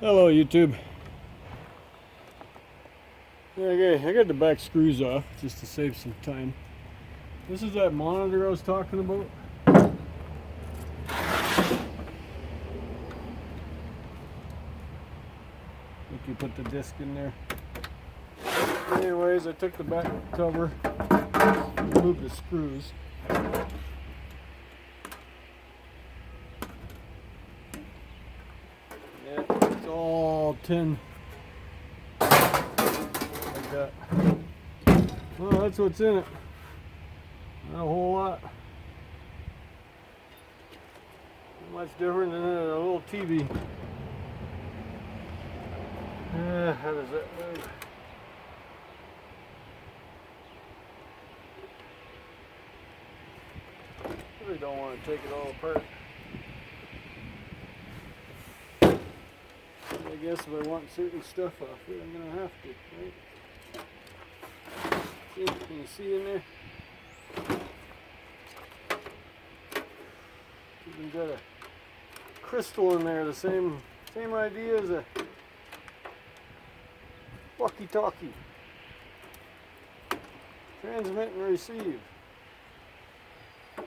Hello YouTube. Okay, I got the back screws off just to save some time. This is that monitor I was talking about. You can put the disc in there. Anyways, I took the back cover, removed the screws. Yeah, it's all tin. Like that. Well, that's what's in it. Not a whole lot. Not much different than a little TV. How does that move? Really don't want to take it all apart. I guess if I want certain stuff off here, I'm gonna have to, right? See, can you see in there? Even got a crystal in there, the same idea as a walkie-talkie. Transmit and receive. I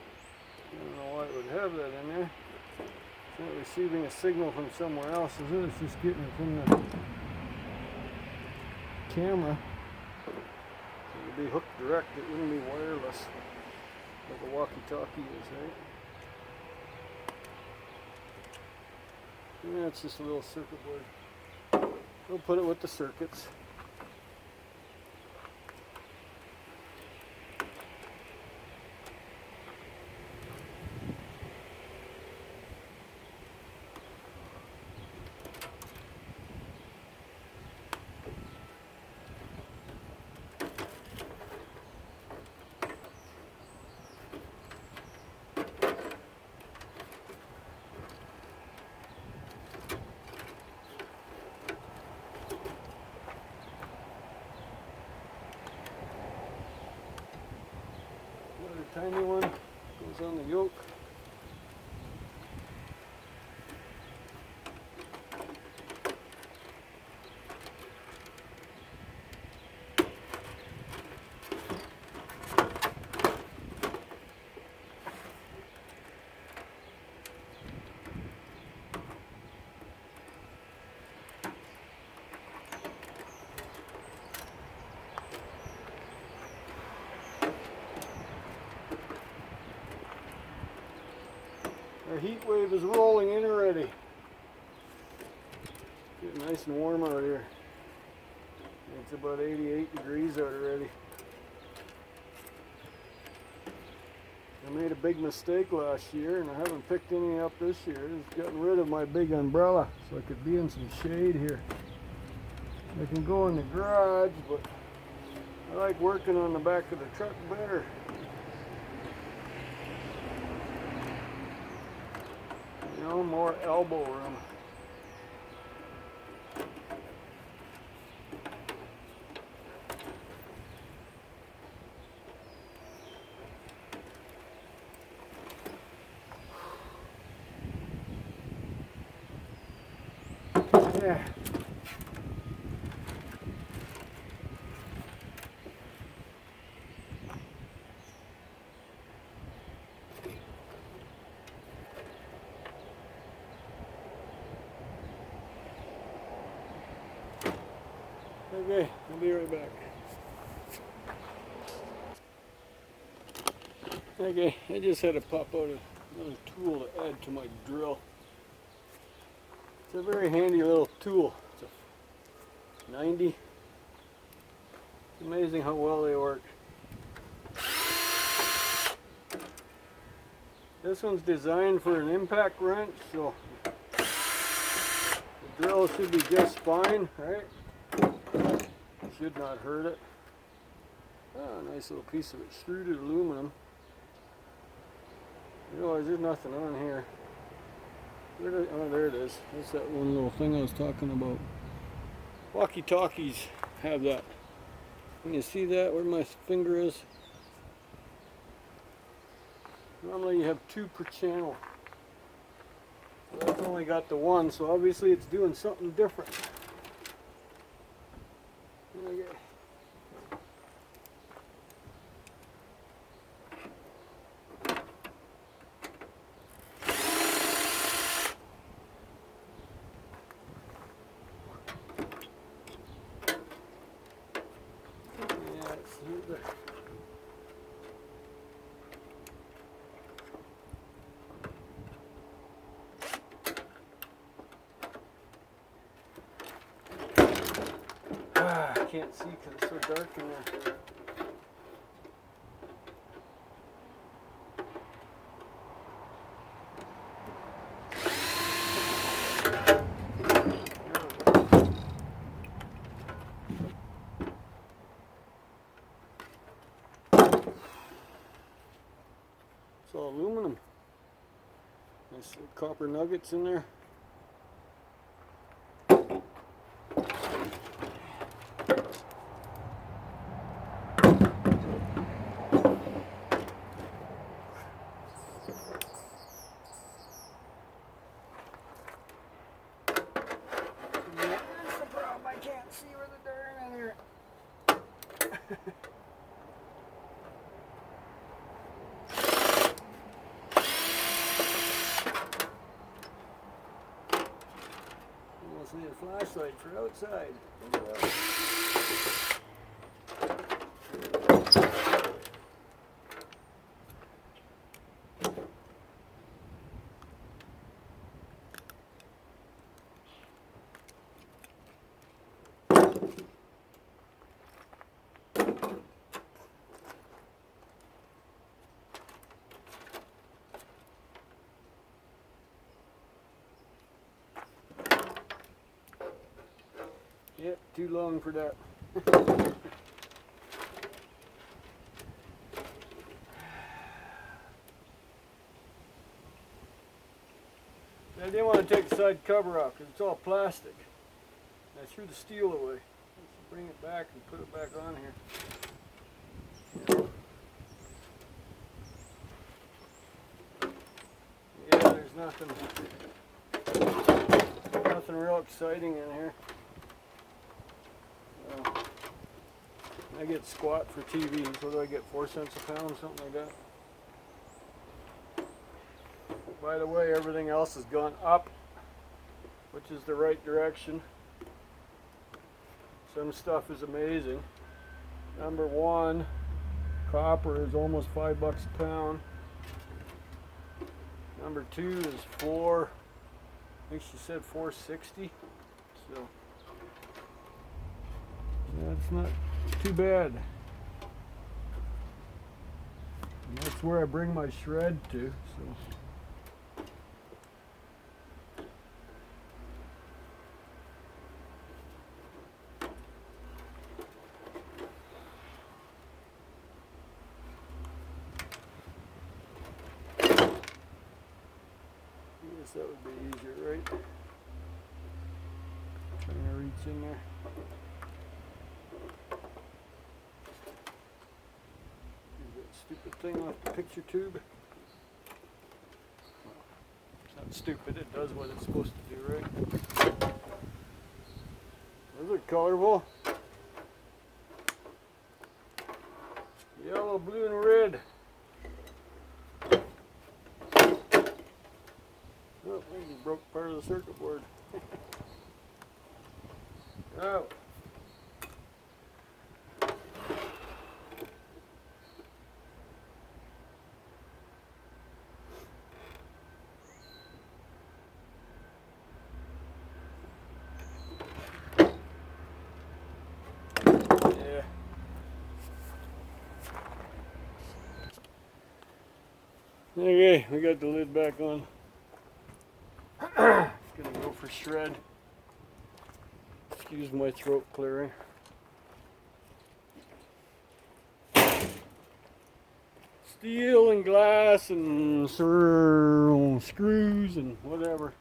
don't know why it would have that in there. It's not receiving a signal from somewhere else, is it? It's just getting it from the camera. So it would be hooked direct, it wouldn't be wireless like a walkie-talkie is, right? Yeah, it's just a little circuit board. We'll put it with the circuits. Another tiny one goes on the yoke. Our heat wave is rolling in already. Getting nice and warm out here. It's about 88 degrees out already. I made a big mistake last year and I haven't picked any up this year. I've gotten rid of my big umbrella so I could be in some shade here. I can go in the garage, but I like working on the back of the truck better. You know, more elbow room. Yeah. Okay, I'll be right back. Okay, I just had to pop out another tool to add to my drill. It's a very handy little tool. It's a 90. It's amazing how well they work. This one's designed for an impact wrench, so the drill should be just fine, right? Should not hurt it. Oh, a nice little piece of extruded aluminum. Realize there's nothing on here. Oh, there it is. That's that one little thing I was talking about. Walkie-talkies have that. Can you see that where my finger is? Normally you have 2 per channel. That's only got the one, so obviously it's doing something different. Okay. Yeah, it's the I can't see because it's so dark in there. It's all aluminum. Nice little copper nuggets in there. That's the problem, I can't see where the darn in here. Almost need a flashlight for outside. Yep, too long for that. I didn't want to take the side cover off because it's all plastic. I threw the steel away. Let's bring it back and put it back on here. Yeah, there's nothing real exciting in here. I get squat for TV. What do I get? 4 cents a pound, something like that. By the way, everything else has gone up, which is the right direction. Some stuff is amazing. Number one, copper is almost $5 a pound. Number two is I think she said $4.60. So that's not too bad. And that's where I bring my shred to. So. That would be easier, right? Trying to reach in there. Get that stupid thing off the picture tube. It's not stupid, it does what it's supposed to do, right? Those are colorful. Yellow, blue, and red. Oh, I just broke part of the circuit board. Oh. Yeah. Okay, we got the lid back on. It's gonna go for shred. Excuse my throat clearing. Steel and glass and screws and whatever.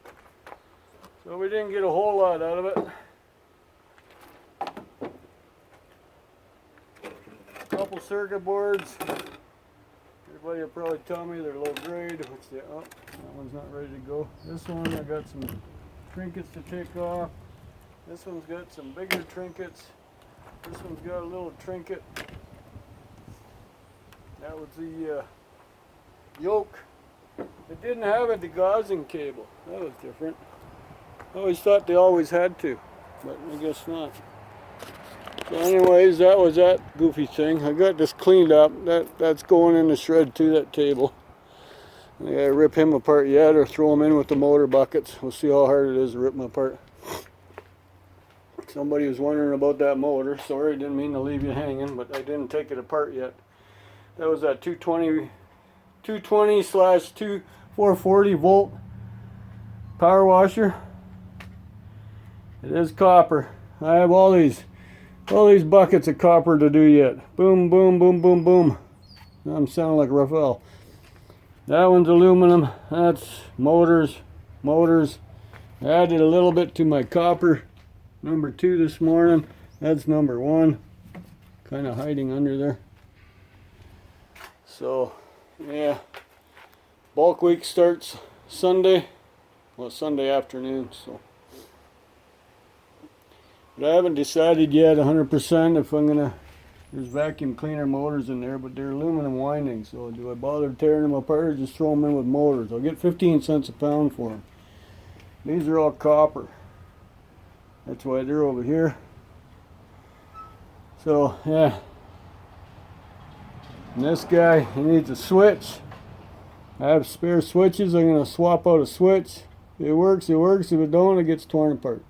So we didn't get a whole lot out of it. A couple circuit boards. They're Everybody will probably tell me they're low grade, which they, oh, that one's not ready to go. This one, I got some trinkets to take off. This one's got some bigger trinkets. This one's got a little trinket. That was the yoke. It didn't have a degaussing cable. That was different. I always thought they always had to, but I guess not. So anyways, that was that goofy thing. I got this cleaned up. That's going in the shred too, that table. I gotta rip him apart yet or throw him in with the motor buckets. We'll see how hard it is to rip him apart. Somebody was wondering about that motor. Sorry, didn't mean to leave you hanging, but I didn't take it apart yet. That was that 220/440 volt power washer. It is copper. I have all these buckets of copper to do yet. Boom, boom, boom, boom, boom. I'm sounding like Raphael. That one's aluminum. That's motors. I added a little bit to my copper. Number 2 this morning. That's number 1. Kind of hiding under there. So, yeah. Bulk week starts Sunday. Well, Sunday afternoon, so. But I haven't decided yet 100% if I'm gonna, there's vacuum cleaner motors in there, but they're aluminum windings, so do I bother tearing them apart or just throw them in with motors? I'll get 15 cents a pound for them. These are all copper. That's why they're over here. So, yeah. And this guy, he needs a switch. I have spare switches. I'm gonna swap out a switch. If it works, it works. If it don't, it gets torn apart.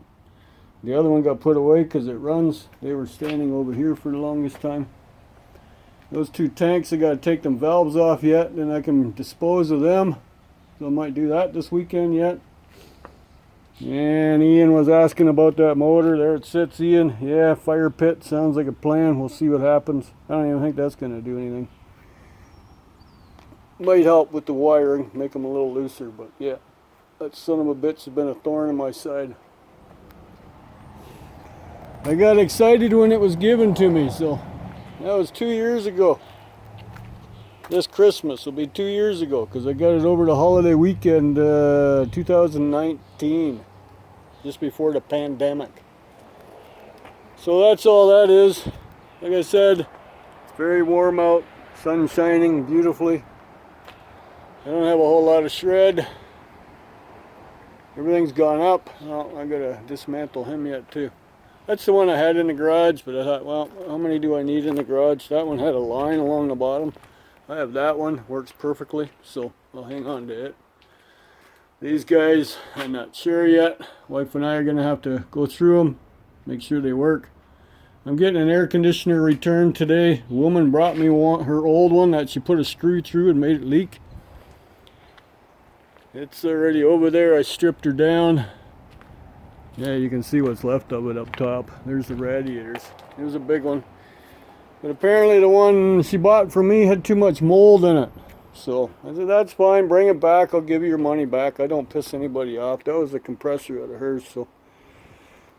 The other one got put away because it runs. They were standing over here for the longest time. Those 2 tanks, I got to take them valves off yet, then I can dispose of them. So I might do that this weekend yet. And Ian was asking about that motor. There it sits, Ian. Yeah, fire pit sounds like a plan. We'll see what happens. I don't even think that's going to do anything. Might help with the wiring, make them a little looser, but yeah. That son of a bitch has been a thorn in my side. I got excited when it was given to me, so that was 2 years ago. This Christmas will be 2 years ago because I got it over the holiday weekend 2019, just before the pandemic. So that's all that is. Like I said, it's very warm out, sun shining beautifully. I don't have a whole lot of shred. Everything's gone up. Well, I gotta dismantle him yet too. That's the one I had in the garage, but I thought, well, how many do I need in the garage? That one had a line along the bottom. I have that one, works perfectly, so I'll hang on to it. These guys, I'm not sure yet. Wife and I are gonna have to go through them, make sure they work. I'm getting an air conditioner returned today. A woman brought me her old one that she put a screw through and made it leak. It's already over there. I stripped her down. Yeah, you can see what's left of it up top. There's the radiators. It was a big one. But apparently the one she bought from me had too much mold in it. So I said, that's fine, bring it back. I'll give you your money back. I don't piss anybody off. That was the compressor out of hers. So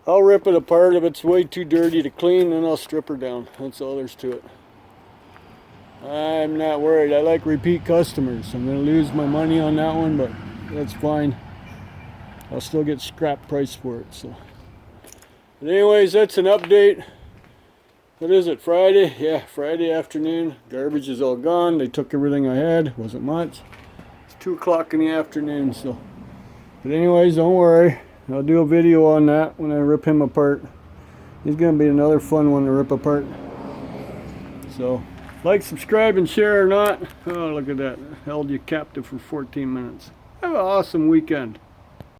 I'll rip it apart. If it's way too dirty to clean, then I'll strip her down. That's all there's to it. I'm not worried. I like repeat customers. I'm going to lose my money on that one, but that's fine. I'll still get scrap price for it. So, but anyways, that's an update. What is it, Friday? Yeah, Friday afternoon. Garbage is all gone. They took everything I had. Wasn't much. It's 2 o'clock in the afternoon. So, but anyways, don't worry. I'll do a video on that when I rip him apart. He's going to be another fun one to rip apart. So, like, subscribe, and share or not. Oh, look at that. Held you captive for 14 minutes. Have an awesome weekend.